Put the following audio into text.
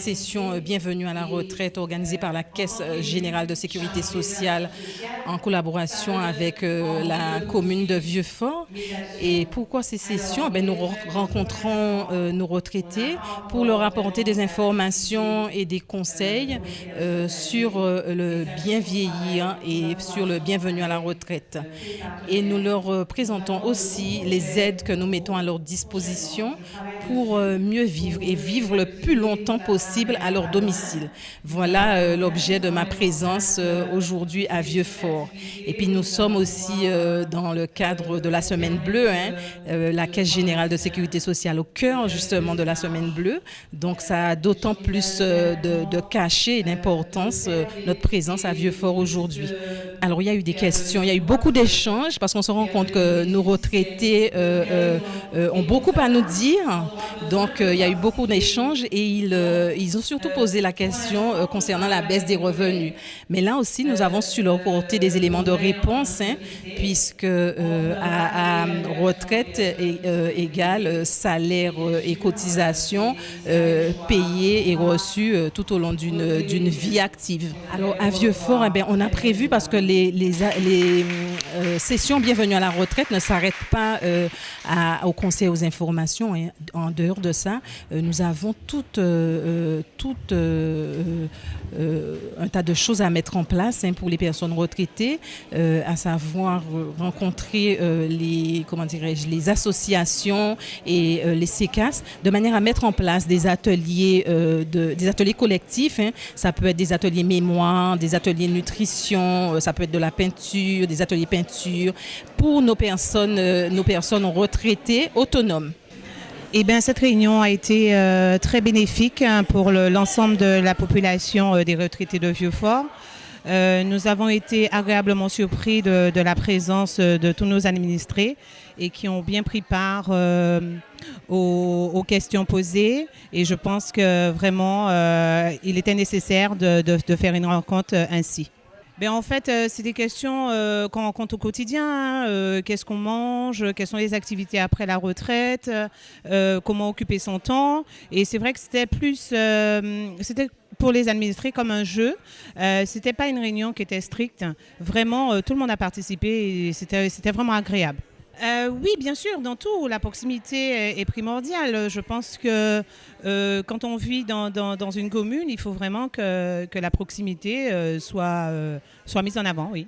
session Bienvenue à la retraite organisée par la Caisse générale de sécurité sociale en collaboration avec la commune de Vieux-Fort. Et pourquoi ces sessions? Nous rencontrons nos retraités pour leur apporter des informations et des conseils sur le bien vieillir et sur le bienvenue à la retraite. Et nous leur présentons aussi les aides que nous mettons à leur disposition pour mieux vivre et vivre le plus longtemps possible à leur domicile. Voilà l'objet de ma présence aujourd'hui à Vieux-Fort. Et puis nous sommes aussi dans le cadre de la Semaine bleue, la Caisse générale de sécurité sociale au cœur justement de la Semaine bleue. Donc ça a d'autant plus de cachet et d'importance notre présence à Vieux-Fort aujourd'hui. Alors il y a eu des questions, il y a eu beaucoup d'échanges parce qu'on se rend compte que nos retraités ont beaucoup à nous dire. Donc il y a eu beaucoup d'échanges et ils ont surtout posé la question concernant la baisse des revenus. Mais là aussi, nous avons su leur apporter des éléments de réponse, puisque à retraite égale salaire et cotisation payés et reçus tout au long d'une vie active. Alors à Vieux-Fort, on a prévu, parce que les sessions Bienvenue à la retraite ne s'arrêtent pas au conseil aux informations. En dehors de ça, nous avons tout un tas de choses à mettre en place pour les personnes retraitées, à savoir rencontrer les associations et les CECAS, de manière à mettre en place des ateliers collectifs. Ça peut être des ateliers mémoire, des ateliers nutrition, ça peut être de la peinture, des ateliers peinture pour nos personnes retraitées autonomes. Eh bien, cette réunion a été très bénéfique pour l'ensemble de la population des retraités de Vieux-Fort. Nous avons été agréablement surpris de la présence de tous nos administrés et qui ont bien pris part aux questions posées. Et je pense que vraiment, il était nécessaire de faire une rencontre ainsi. En fait, c'est des questions qu'on rencontre au quotidien. Qu'est-ce qu'on mange? Quelles sont les activités après la retraite? Comment occuper son temps? Et c'est vrai que c'était pour les administrés comme un jeu. C'était pas une réunion qui était stricte. Vraiment, tout le monde a participé et c'était vraiment agréable. Oui, bien sûr, dans tout, la proximité est primordiale. Je pense que quand on vit dans une commune, il faut vraiment que la proximité soit mise en avant, oui.